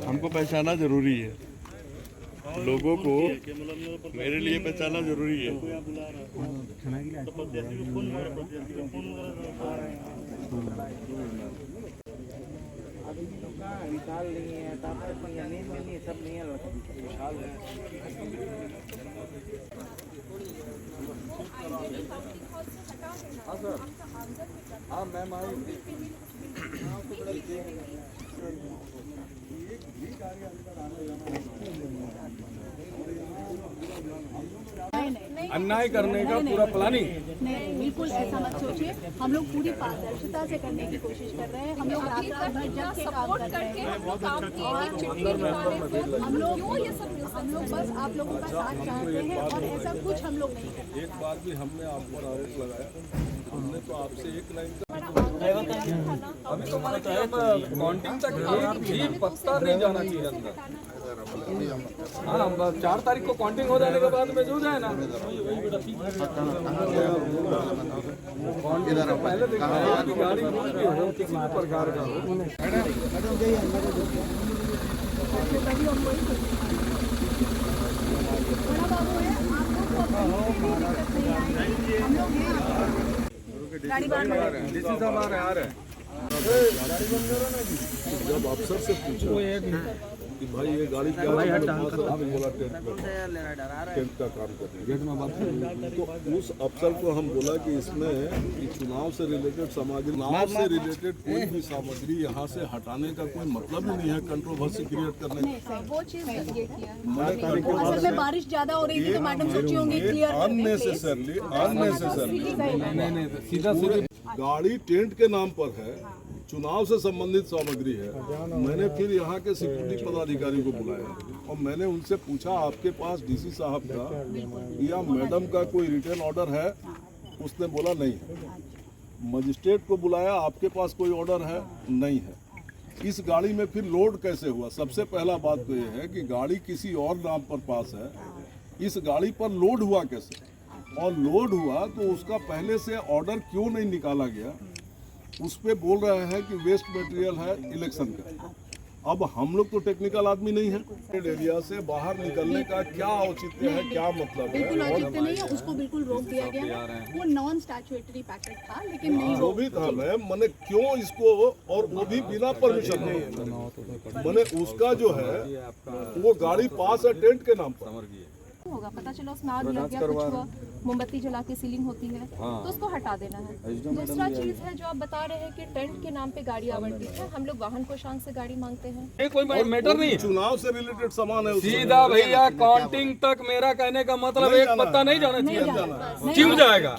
हमको पहचाना जरूरी है, लोगों को मेरे लिए पहचाना जरूरी है। विशाल नहीं है, सब नहीं है, विशाल है। हाँ सर, हाँ मैम आई। अन्याय करने का पूरा प्लानिंग नहीं, बिल्कुल ऐसा मत सोचिए। हम लोग पूरी पारदर्शिता से करने की कोशिश कर रहे हैं। हम लोग रात भर जग के काम कर रहे हैं। हम लोग बस आप लोगों का साथ चाहते हैं और ऐसा कुछ हम लोग नहीं करते। एक बार भी हमने आप पर आरोप लगाया, हमने तो आपसे एक लाइन अभी तो मैंने काउंटिंग तक एक भी पत्ता नहीं जाना चाहिए अंदर। हाँ, 4 तारीख को काउंटिंग हो जाने के बाद में जो जाए ना, काउंटिंग से पहले देखा कि गाड़ी हो किसी भी प्रकार का डीसी साहब आ रहे हैं। जब अफसर से पूछा कि भाई ये गाड़ी क्या बोला टेंट का काम करते हैं, तो उस अफसर को हम बोला कि इसमें कि चुनाव से रिलेटेड सामग्री, चुनाव से रिलेटेड कोई भी सामग्री यहाँ से हटाने का कोई मतलब ही नहीं है, कंट्रोवर्सी क्रिएट करने का। वो चीज ये किया असल में बारिश ज्यादा हो रही थी तो मैडम सोची होंगी क्लियर अननेसेसरली सीधा गाड़ी टेंट के नाम पर है, चुनाव से संबंधित सामग्री है। मैंने फिर यहाँ के सिक्योरिटी पदाधिकारी को बुलाया और मैंने उनसे पूछा आपके पास डीसी साहब का या मैडम का कोई रिटर्न ऑर्डर है? उसने बोला नहीं है। मजिस्ट्रेट को बुलाया, आपके पास कोई ऑर्डर है? नहीं है। इस गाड़ी में फिर लोड कैसे हुआ? सबसे पहला बात तो ये है कि गाड़ी किसी और नाम पर पास है, इस गाड़ी पर लोड हुआ कैसे? और लोड हुआ तो उसका पहले से ऑर्डर क्यों नहीं निकाला गया? उस पे बोल रहे हैं कि वेस्ट मटेरियल है इलेक्शन का। अब हम लोग तो टेक्निकल आदमी नहीं है, एरिया से बाहर निकलने का क्या औचित्य है, क्या मतलब है? बिल्कुल औचित्य नहीं है, उसको बिल्कुल रोक दिया गया है। वो नॉन स्टैट्यूटरी पैकेट था लेकिन नहीं जो भी था मैम, मैंने क्यों इसको, और वो भी बिना परमिशन, मैंने उसका जो है वो गाड़ी पास है टेंट के नाम पर होगा, पता चला उसमें आग लग गया, कुछ हुआ, मोमबत्ती जला के सीलिंग होती है तो उसको हटा देना है। दूसरा चीज है जो आप बता रहे हैं कि टेंट के नाम पे गाड़ी आवंटित है, हम लोग वाहन कोषांग से गाड़ी मांगते हैं। ये कोई मैटर नहीं, चुनाव से रिलेटेड सामान है। सीधा भैया काउंटिंग तक मेरा कहने का मतलब एक पत्ता नहीं जाना चाहिए, क्यों जाएगा?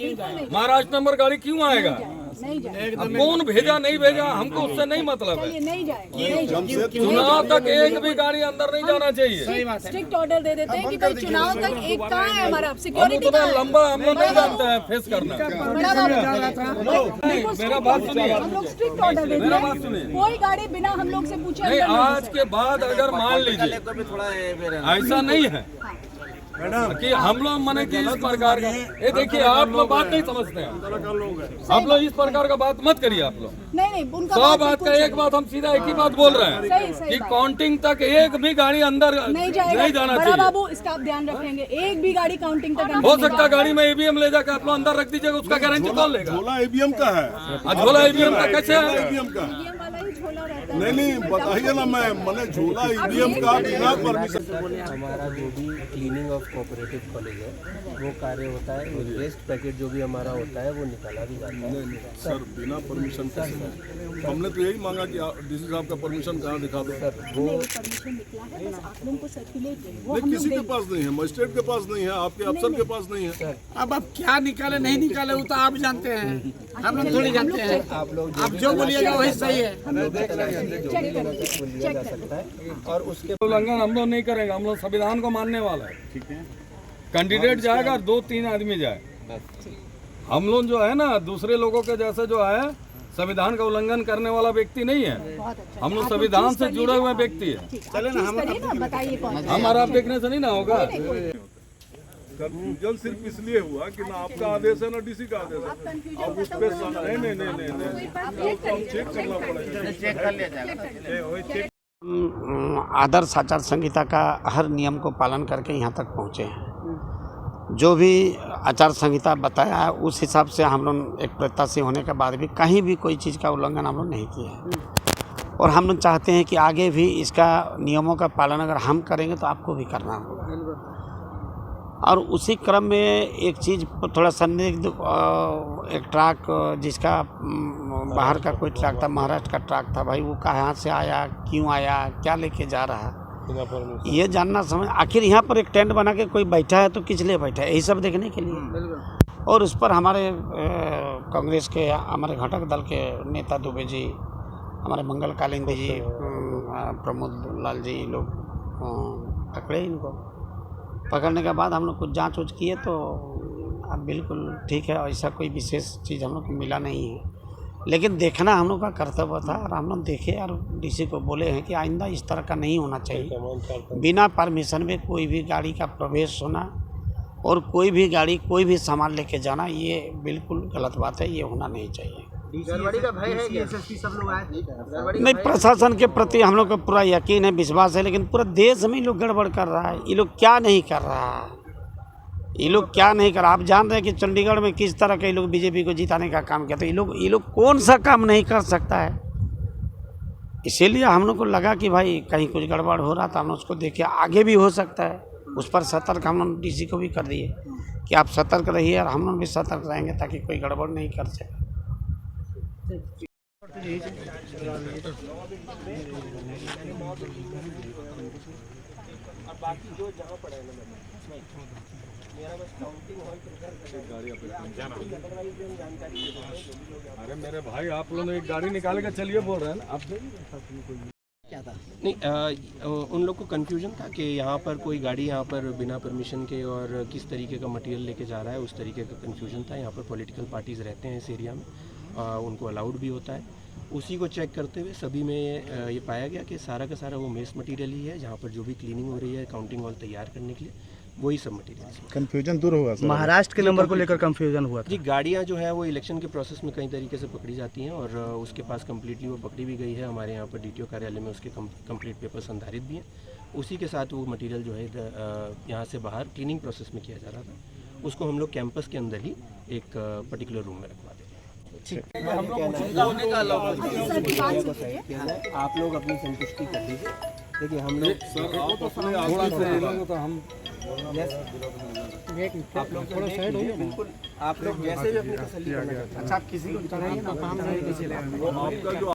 महाराष्ट्र नंबर गाड़ी क्यों आएगा? कौन भेजा नहीं भेजा हमको उससे नहीं मतलब है। नहीं जाएगा, चुनाव तक एक भी गाड़ी अंदर नहीं जाना चाहिए। स्ट्रिक्ट ऑर्डर दे देते हैं कि भाई चुनाव तक एक कहाँ है हमारा हम सिक्योरिटी उतना लंबा हम लोग नहीं जानते हैं फेस करना। मेरा बात सुनिए, हम लोग स्ट्रिक्ट ऑर्डर दे मेरा बात सुनिए। कोई गाड़ी बिना हम लोग से पूछे नहीं, आज के बाद अगर मान लीजिए ऐसा नहीं है कि हम लोग मने कि इस प्रकार का, ये देखिए आप लोग बात नहीं समझते हैं, आप लोग इस प्रकार का बात मत करिए। आप लोग नहीं उनका 100 बात का एक बात, हम सीधा एक ही बात बोल रहे हैं कि काउंटिंग तक एक भी गाड़ी अंदर नहीं जाना बड़ा चाहिए। बाबू इसका आप ध्यान रखेंगे, एक भी गाड़ी काउंटिंग तक हो सकता है गाड़ी में ईवीएम ले जाकर आप लोग अंदर रख दीजिएगा, उसका गारंटी कौन लेगा? झोला ईवीएम का है, झोला ईवीएम का कैसे है? ईवीएम का नहीं बताइए ना मैंने झोला ईवीएम का बिना परमिशन। हमारा जो भी क्लीनिंग ऑफ कोऑपरेटिव कॉलेज है वो कार्य होता है, वेस्ट पैकेट जो भी हमारा होता है वो निकाला भी जाता है। सर बिना परमिशन का हमने तो यही मांगा कि डीसी साहब का परमिशन कहाँ दिखा दो। सर वो परमिशन निकला है, बस आप लोगों को सर्कुलेट नहीं, किसी के पास नहीं है, मजिस्ट्रेट के पास नहीं है, आपके अफसर के पास नहीं है। अब आप क्या निकाले नहीं निकाले वो तो आप जानते हैं, हम लोग थोड़ी जानते हैं। आप जो बोलिएगा वही सही है। और उसके उल्लंघन हम लोग नहीं करेंगे, हम लोग संविधान को मानने वाला है। ठीक है, कैंडिडेट जाएगा और 2-3 आदमी जाए, हम लोग जो है ना दूसरे लोगों के जैसे जो है संविधान का उल्लंघन करने वाला व्यक्ति नहीं है। हम लोग संविधान से जुड़े हुए व्यक्ति है। चले ना बताइए कौन हमारा आप देखने से नहीं ना होगा। कंफ्यूजन सिर्फ इसलिए हुआ कि ना आपका आदेश है ना डीसी का आदेश है। अब उस पे नहीं चेक करना पड़ेगा। आदर्श आचार संहिता का हर नियम को पालन करके यहाँ तक पहुँचे हैं। जो भी आचार संहिता बताया है उस हिसाब से हम लोग एक प्रत्याशी होने के बाद भी कहीं भी कोई चीज़ का उल्लंघन हम लोग नहीं किया है। और हम लोग चाहते हैं कि आगे भी इसका नियमों का पालन अगर हम करेंगे तो आपको भी करना होगा। और उसी क्रम में एक चीज़ थोड़ा संदिग्ध, एक ट्रक जिसका बाहर का कोई ट्रक था, महाराष्ट्र का ट्रक था, भाई वो कहाँ से आया, क्यों आया, क्या लेके जा रहा है, ये जानना समझ। आखिर यहाँ पर एक टेंट बना के कोई बैठा है तो किस लिए बैठा है, यही सब देखने के लिए। और उस पर हमारे कांग्रेस के हमारे घटक दल के नेता दुबे जी, हमारे मंगल कालिंदी जी, प्रमोद लाल जी लोग पकड़े। इनको पकड़ने के बाद हम लोग कुछ जांच उच किए तो अब बिल्कुल ठीक है, ऐसा कोई विशेष चीज़ हम लोग को मिला नहीं है। लेकिन देखना हम लोग का कर्तव्य था और हम लोग देखे और डीसी को बोले हैं कि आइंदा इस तरह का नहीं होना चाहिए। बिना परमिशन में कोई भी गाड़ी का प्रवेश होना और कोई भी गाड़ी कोई भी सामान लेके जाना, ये बिल्कुल गलत बात है, ये होना नहीं चाहिए। गड़बड़ी का भय है कि एसएसपी सब लोग आए? नहीं, प्रशासन के प्रति हम लोग को पूरा यकीन है, विश्वास है, लेकिन पूरा देश में लोग गड़बड़ कर रहा है। ये लोग क्या नहीं कर रहा है, ये लोग क्या नहीं कर रहा। आप जान रहे हैं कि चंडीगढ़ में किस तरह के लोग बीजेपी को जिताने का काम किया, तो ये लोग कौन सा काम नहीं कर सकता है। इसीलिए हम लोग को लगा कि भाई कहीं कुछ गड़बड़ हो रहा था, हम लोग उसको देखे, आगे भी हो सकता है। उस पर सतर्क हम लोग डीसी को भी कर दिए कि आप सतर्क रहिए और हम लोग भी सतर्क रहेंगे ताकि कोई गड़बड़ नहीं कर सके। अरे मेरे भाई, आप लोगों ने एक गाड़ी निकाल के चलिए बोल रहे हैं ना आप। क्या था? नहीं, उन लोग को कंफ्यूजन था कि यहाँ पर कोई गाड़ी यहाँ पर बिना परमिशन के और किस तरीके का मटेरियल लेके जा रहा है, उस तरीके का कंफ्यूजन था। यहाँ पर पॉलिटिकल पार्टीज़ रहते हैं इस एरिया में, उनको अलाउड भी होता है। उसी को चेक करते हुए सभी में ये पाया गया कि सारा का सारा वो मेस मटेरियल ही है। जहाँ पर जो भी क्लीनिंग हो रही है काउंटिंग हॉल तैयार करने के लिए, वही सब मटेरियल। कंफ्यूजन दूर होगा सर। महाराष्ट्र के नंबर को लेकर कंफ्यूजन हुआ था जी। गाड़ियाँ जो है वो इलेक्शन के प्रोसेस में कई तरीके से पकड़ी जाती हैं और उसके पास कम्प्लीटली वो पकड़ी भी गई है। हमारे यहाँ पर DTO कार्यालय में उसके कंप्लीट पेपर संधारित भी हैं। उसी के साथ वो मटेरियल जो है यहाँ से बाहर क्लीनिंग प्रोसेस में किया जा रहा था, उसको हम लोग कैंपस के अंदर ही एक पर्टिकुलर रूम में रखवा देते हैं। आप लोग अपनी संतुष्टि कर दीजिए। देखिए हम लोग आप लोग थोड़ा साइड होइए, बिल्कुल आप लोग जैसे भी अपनी तसल्ली करना चाहते हैं। अच्छा, किसी को